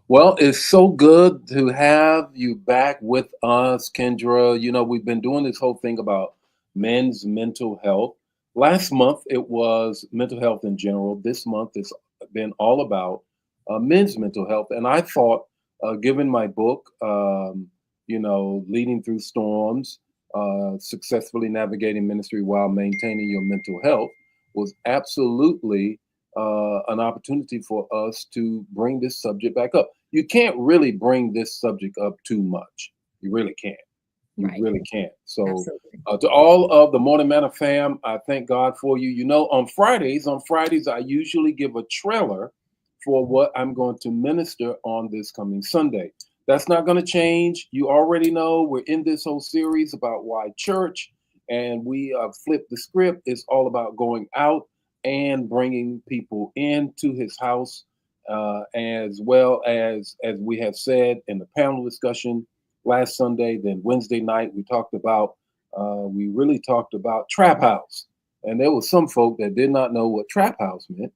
Well, it's so good to have you back with us, Kendra. We've been doing this whole thing about men's mental health. Last month, it was mental health in general. This month, it's been all about men's mental health. And I thought, given my book, Leading Through Storms, Successfully Navigating Ministry While Maintaining Your Mental Health, was absolutely an opportunity for us to bring this subject back up. You can't really bring this subject up too much. You really can't. You Right. really can't. So, Absolutely. to all of the Morning Manna fam, I thank God for you. On Fridays, I usually give a trailer for what I'm going to minister on this coming Sunday. That's not going to change. You already know we're in this whole series about why church, and we flipped the script. It's all about going out and bringing people into His house, as well as we have said in the panel discussion last Sunday. Then Wednesday night we really talked about trap house, and there was some folk that did not know what trap house meant,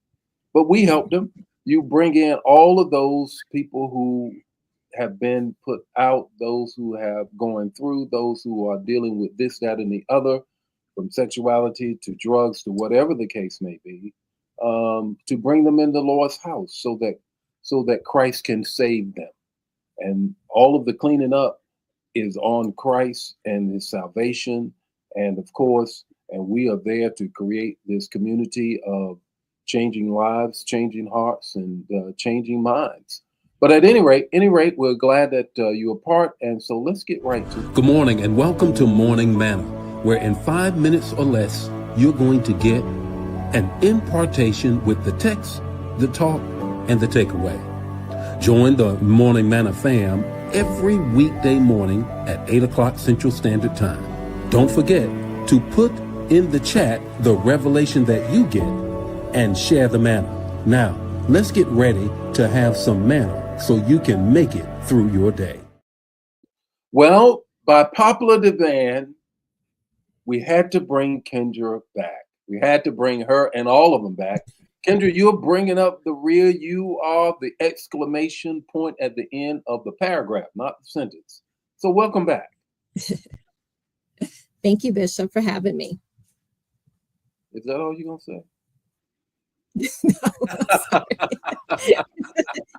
but we helped them. You bring in all of those people who have been put out, those who have going through, those who are dealing with this, that, and the other, from sexuality to drugs to whatever the case may be, to bring them in the Lord's house so that Christ can save them. And all of the cleaning up is on Christ and His salvation, and of course, and we are there to create this community of changing lives, changing hearts, and changing minds. But at any rate, we're glad that you're a part, and so let's get right to it. Good morning and welcome to Morning Manna, where in 5 minutes or less, you're going to get an impartation with the text, the talk, and the takeaway. Join the Morning Manna fam every weekday morning at 8 o'clock Central Standard Time. Don't forget to put in the chat the revelation that you get and share the manna. Now, let's get ready to have some manna so you can make it through your day. Well, by popular demand, we had to bring Kendra back. We had to bring her and all of them back. Kendra, you're bringing up the rear. You are the exclamation point at the end of the paragraph, not the sentence. So welcome back. Thank you, Bishop, for having me. Is that all you're going to say? No,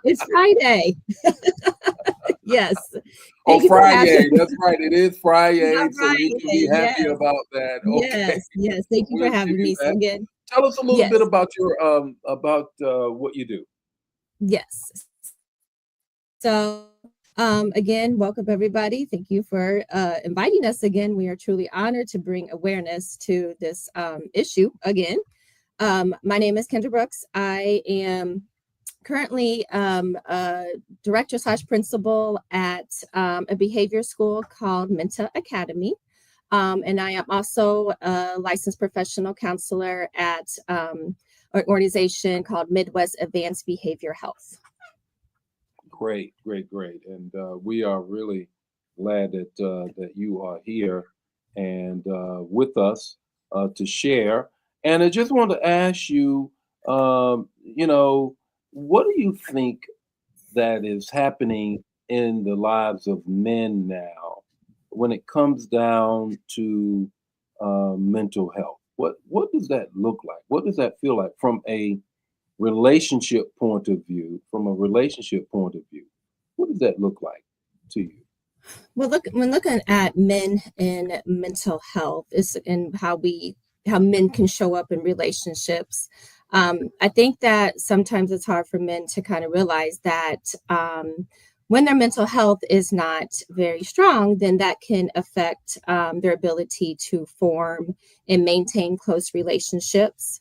it's Friday. Yes. Oh, Friday. That's right. It is Friday. So Friday. you can be happy about that. Okay. Yes. Thank you for having me. So again, tell us a little bit about your what you do. Yes. So again, welcome everybody. Thank you for inviting us again. We are truly honored to bring awareness to this issue again. My name is Kendra Brooks. I am currently a director/principal at a behavior school called Manna Academy. And I am also a licensed professional counselor at an organization called Midwest Advanced Behavior Health. Great. And we are really glad that you are here and with us to share. And I just want to ask you, what do you think that is happening in the lives of men now when it comes down to mental health? What does that look like? What does that feel like from a relationship point of view? What does that look like to you? Well, when looking at men and mental health is and how men can show up in relationships. I think that sometimes it's hard for men to kind of realize that when their mental health is not very strong, then that can affect their ability to form and maintain close relationships,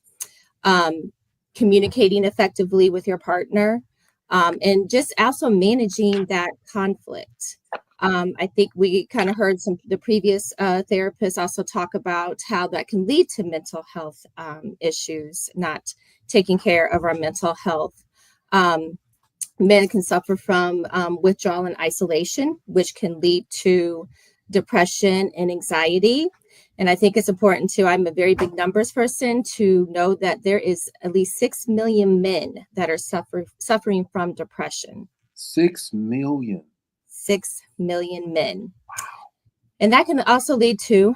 communicating effectively with your partner, and just also managing that conflict. I think we kind of heard the previous therapists also talk about how that can lead to mental health issues, not taking care of our mental health. Men can suffer from withdrawal and isolation, which can lead to depression and anxiety. And I think it's important too, I'm a very big numbers person, to know that there is at least 6 million men that are suffering from depression. 6 million. 6 million men. And that can also lead to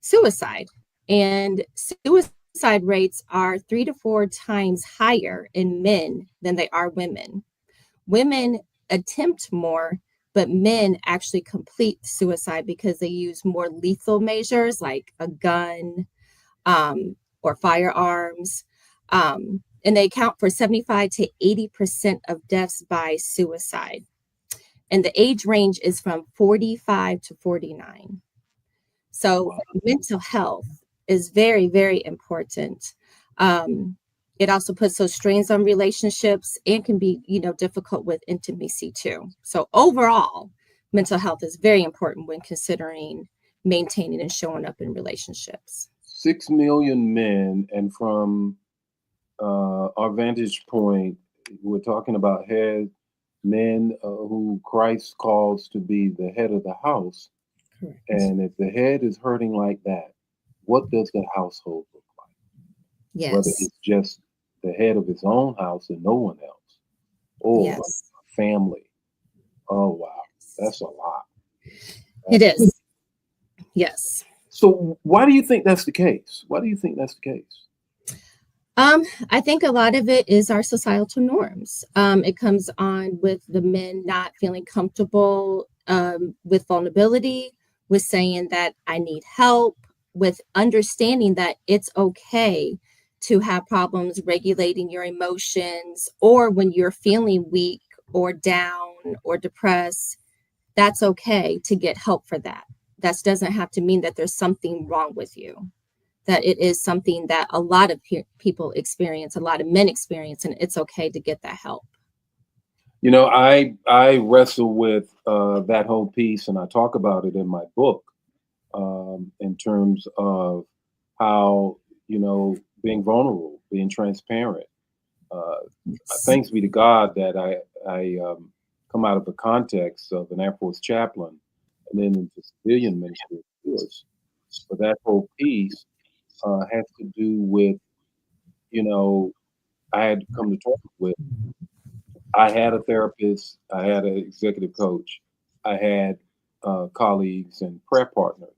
suicide. And suicide rates are 3 to 4 times higher in men than they are women. Women attempt more, but men actually complete suicide because they use more lethal measures like a gun or firearms. And they account for 75 to 80% of deaths by suicide. And the age range is from 45 to 49. So mental health is very, very important. It also puts those strains on relationships and can be, difficult with intimacy too. So overall, mental health is very important when considering maintaining and showing up in relationships. 6 million men, and from our vantage point, we're talking about men who Christ calls to be the head of the house. Correct. And if the head is hurting like that, what does the household look like? Yes. Whether it's just the head of his own house and no one else, or Yes. a family. Oh, wow. That's a lot. It is. Yes. So why do you think that's the case? Why do you think that's the case? I think a lot of it is our societal norms. It comes on with the men not feeling comfortable with vulnerability, with saying that I need help, with understanding that it's okay to have problems regulating your emotions, or when you're feeling weak or down or depressed, that's okay to get help for that. That doesn't have to mean that there's something wrong with you. That it is something that a lot of people experience, a lot of men experience, and it's okay to get that help. I wrestle with that whole piece, and I talk about it in my book in terms of how, being vulnerable, being transparent. Thanks be to God that I come out of the context of an Air Force chaplain and then into civilian ministry, of course. But that whole piece has to do with, I had come to terms with. I had a therapist, I had an executive coach, I had colleagues and prayer partners.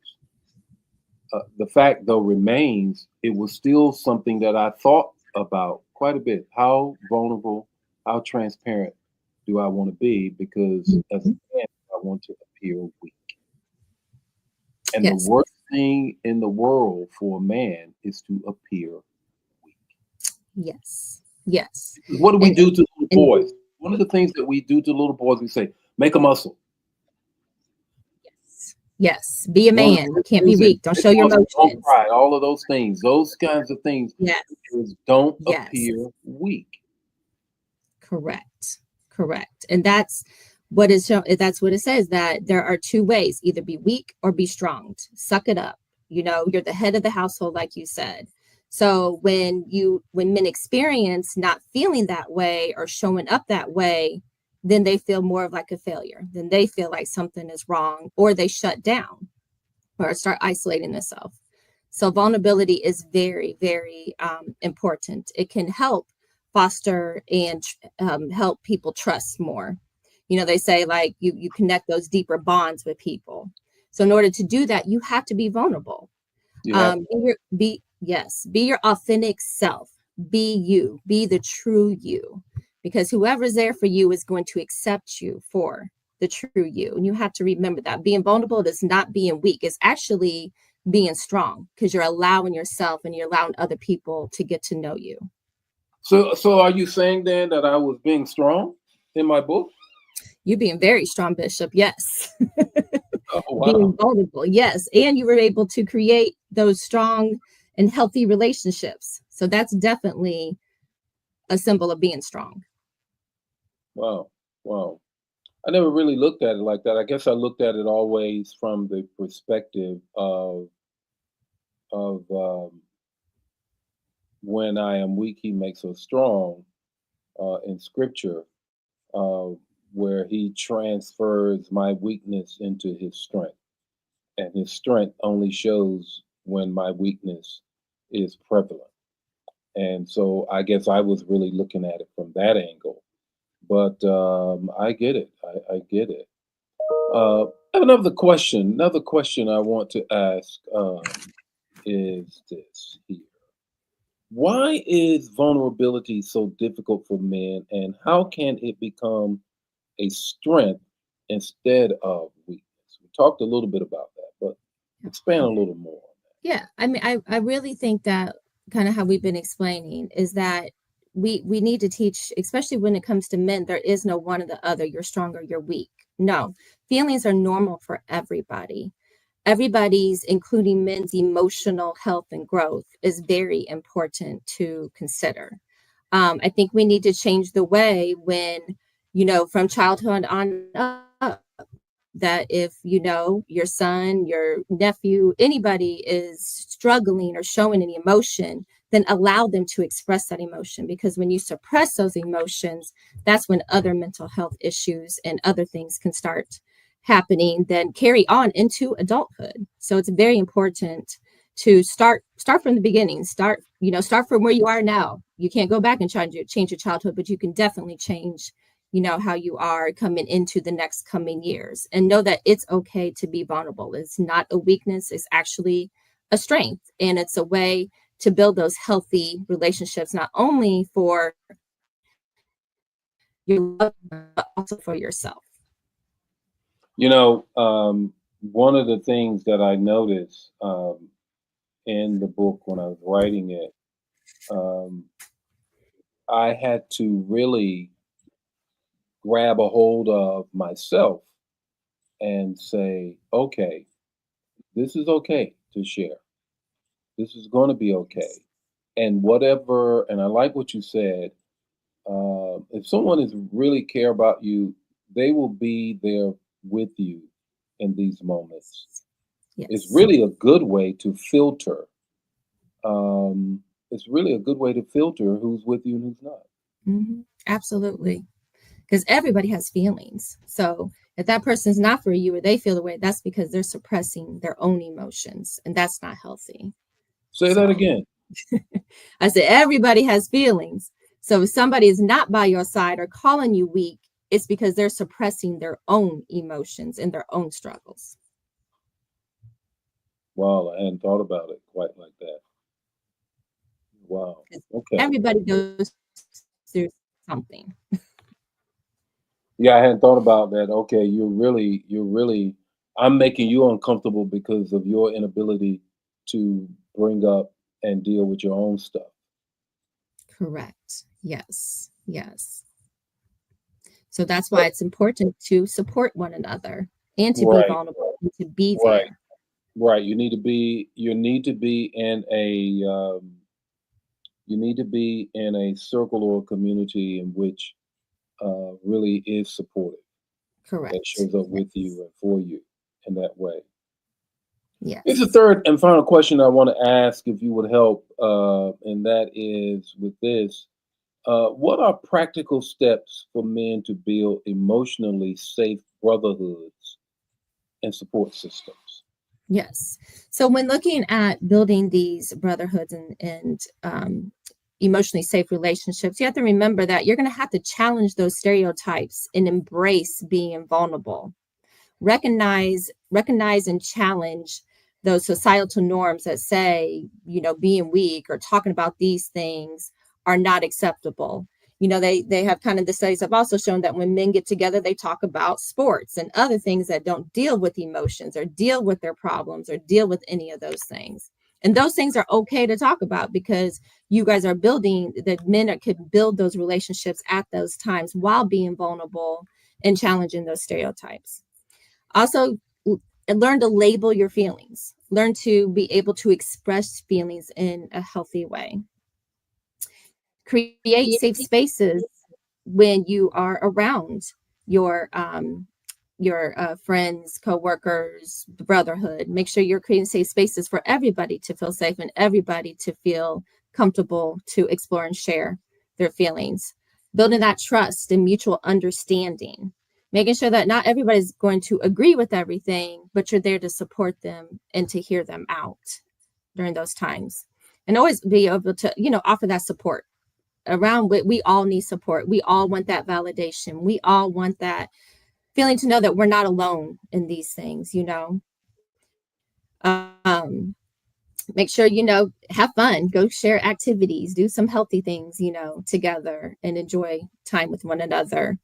The fact, though, remains it was still something that I thought about quite a bit. How vulnerable, how transparent do I want to be? Because as a man, I want to appear weak. And Yes. the worst thing in the world for a man is to appear weak. Yes. Yes. What do we do to little boys? One of the things that we do to little boys, we say, make a muscle. Yes. Yes. Be a man. Can't be weak. Don't show your emotions. Don't cry. All of those things. Those kinds of things. Yes. Don't appear weak. Correct. Correct. And that's what is shown. That's what it says, that there are two ways: either be weak or be strong. Suck it up. You're the head of the household, like you said. So when men experience not feeling that way or showing up that way, then they feel more of like a failure. Then they feel like something is wrong, or they shut down or start isolating themselves. So vulnerability is very, very important. It can help foster and help people trust more. They say like you connect those deeper bonds with people. So in order to do that, you have to be vulnerable. Be your authentic self. Be you. Be the true you, because whoever's there for you is going to accept you for the true you. And you have to remember that being vulnerable is not being weak. It's actually being strong, because you're allowing yourself and you're allowing other people to get to know you. So are you saying then that I was being strong in my book? You're being very strong, Bishop. Yes. Oh, wow. Being vulnerable. Yes. And you were able to create those strong and healthy relationships. So that's definitely a symbol of being strong. Wow. Wow. I never really looked at it like that. I guess I looked at it always from the perspective of when I am weak, he makes us strong in scripture, uh, where he transfers my weakness into his strength. And his strength only shows when my weakness is prevalent. And so I guess I was really looking at it from that angle. But I get it. I get it. I have another question. Another question I want to ask is this here. Why is vulnerability so difficult for men, and how can it become a strength instead of weakness? We talked a little bit about that, but expand a little more. Yeah, I mean, I really think that kind of how we've been explaining is that we need to teach, especially when it comes to men, there is no one or the other. You're strong or you're weak. No, feelings are normal for everybody. Everybody's, including men's emotional health and growth, is very important to consider. I think we need to change the way when, from childhood on up, that if your son, your nephew, anybody is struggling or showing any emotion, then allow them to express that emotion, because when you suppress those emotions, that's when other mental health issues and other things can start happening, then carry on into adulthood. So it's very important to start from the beginning. Start from where you are now. You can't go back and try to change your childhood, but you can definitely change how you are coming into the next coming years, and know that it's okay to be vulnerable. It's not a weakness, it's actually a strength, and it's a way to build those healthy relationships, not only for your love, but also for yourself. One of the things that I noticed in the book when I was writing it, um, I had to really grab a hold of myself and say, okay, this is okay to share. This is going to be okay. And whatever, and I like what you said, if someone is really care about you, they will be there with you in these moments. It's Yes. really a good way to filter. It's really a good way to filter who's with you and who's not. Absolutely. Because everybody has feelings. So if that person's not for you or they feel the way, that's because they're suppressing their own emotions, and that's not healthy. Say that So again. I said, everybody has feelings. So if somebody is not by your side or calling you weak, it's because they're suppressing their own emotions and their own struggles. Wow, I hadn't thought about it quite like that. Wow. 'Cause Okay. everybody goes through something. Yeah, I hadn't thought about that. Okay, you're really, I'm making you uncomfortable because of your inability to bring up and deal with your own stuff. Correct. Yes. Yes. So that's why it's important to support one another and to be Right, vulnerable and to be right, there. right. You need to be in a circle or community in which really is supportive, that Correct. shows up with Yes. you and for you in that way. Here's the Yes. third and final question I want to ask, if you would help, and that is with this. What are practical steps for men to build emotionally safe brotherhoods and support systems? Yes. So when looking at building these brotherhoods and emotionally safe relationships, you have to remember that you're going to have to challenge those stereotypes and embrace being vulnerable. Recognize and challenge those societal norms that say, being weak or talking about these things are not acceptable. They have kind of, the studies have also shown that when men get together, they talk about sports and other things that don't deal with emotions or deal with their problems or deal with any of those things. And those things are okay to talk about, because you guys are building, that could build those relationships at those times while being vulnerable and challenging those stereotypes. Also, learn to label your feelings. Learn to be able to express feelings in a healthy way. Create safe spaces when you are around your friends, coworkers, brotherhood. Make sure you're creating safe spaces for everybody to feel safe and everybody to feel comfortable to explore and share their feelings. Building that trust and mutual understanding. Making sure that not everybody's going to agree with everything, but you're there to support them and to hear them out during those times. And always be able to, offer that support. around we all need support. We all want that validation. We all want that feeling to know that we're not alone in these things, um make sure have fun, go share activities, do some healthy things together, and enjoy time with one another.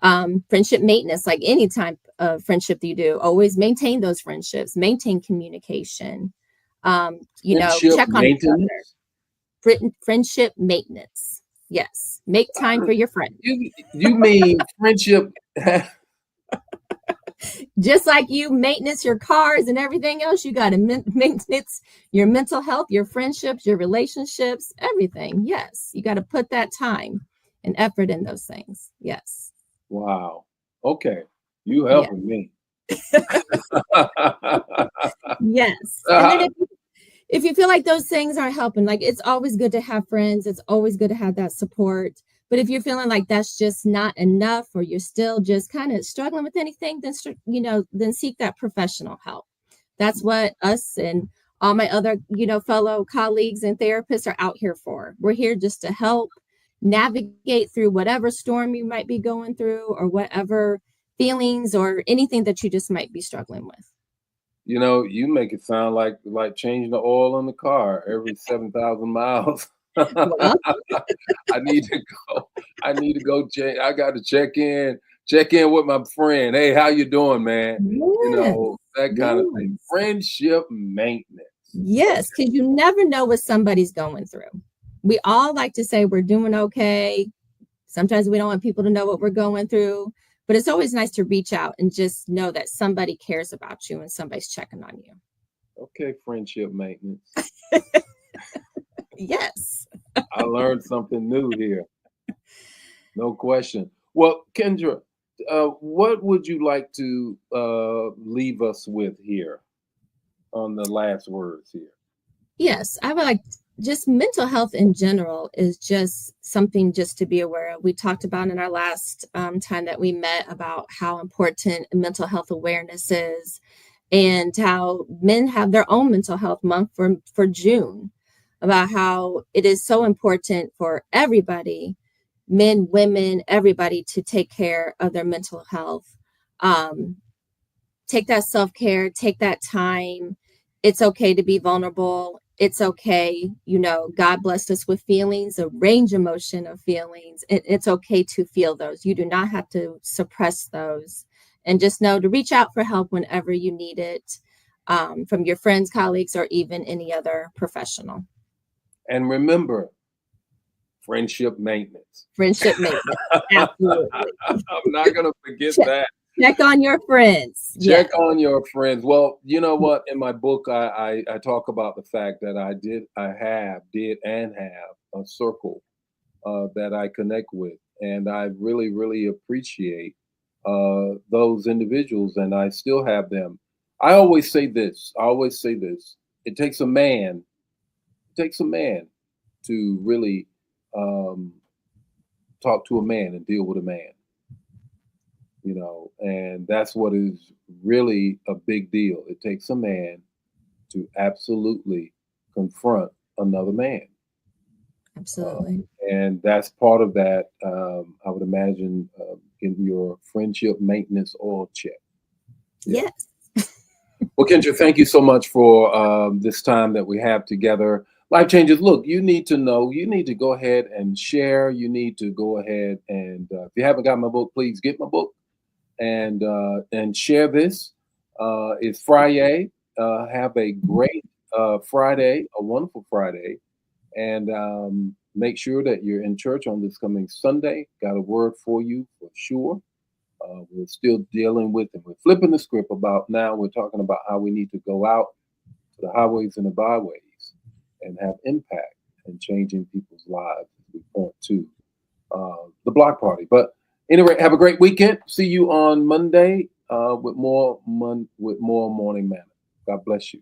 Friendship maintenance, like any type of friendship that you do, always maintain those friendships, maintain communication, Friendship check on each other. maintenance. Friendship maintenance, yes, make time for your friends. You mean friendship? Just like you maintenance your cars and everything else, you got to maintenance your mental health, your friendships, your relationships, everything. Yes, you got to put that time and effort in those things. Yes. Wow. Okay, you Yeah. helping me. Yes. And then if you feel like those things aren't helping, like, it's always good to have friends. It's always good to have that support. But if you're feeling like that's just not enough, or you're still just kind of struggling with anything, then seek that professional help. That's what us and all my other, fellow colleagues and therapists are out here for. We're here just to help navigate through whatever storm you might be going through, or whatever feelings or anything that you just might be struggling with. You make it sound like changing the oil in the car every 7,000 miles. Well, I need to go. I need to go check. I got to check in with my friend. Hey, how you doing, man? yes, That kind of thing. yes. Friendship maintenance. Yes, because you never know what somebody's going through. We all like to say we're doing okay. Sometimes we don't want people to know what we're going through, but it's always nice to reach out and just know that somebody cares about you and somebody's checking on you. Okay, friendship maintenance. Yes. I learned something new here. No question. Well, Kendra, what would you like to leave us with here on the last words here? Yes, I would like, just mental health in general is just something just to be aware of. We talked about in our last time that we met about how important mental health awareness is, and how men have their own mental health month for June, about how it is so important for everybody, men, women, everybody, to take care of their mental health. Take that self-care, take that time. It's okay to be vulnerable. It's okay. God blessed us with feelings, a range emotion of feelings. It's okay to feel those. You do not have to suppress those. And just know to reach out for help whenever you need it, from your friends, colleagues, or even any other professional. And remember, friendship maintenance. Friendship maintenance. Absolutely. I'm not going to forget that. Check on your friends. Check on your friends. Well, you know what? In my book, I talk about the fact that I did and have a circle that I connect with, and I really, really appreciate those individuals, and I still have them. I always say this. It takes a man. It takes a man to really talk to a man and deal with a man. And that's what is really a big deal. It takes a man to absolutely confront another man. Absolutely. And that's part of that, I would imagine, in your friendship maintenance oil check. Yeah. Yes. Well, Kendra, thank you so much for this time that we have together. Life Changes. Look, you need to know, you need to go ahead and share. You need to go ahead and, if you haven't got my book, please get my book and share this. It's Friday. Have a great Friday, a wonderful Friday. And make sure that you're in church on this coming Sunday. Got a word for you for sure. We're still dealing with, and we're flipping the script about now. We're talking about how we need to go out to the highways and the byways and have impact and changing people's lives as we point to the block party. But anyway, have a great weekend. See you on Monday with more Morning Manna. God bless you.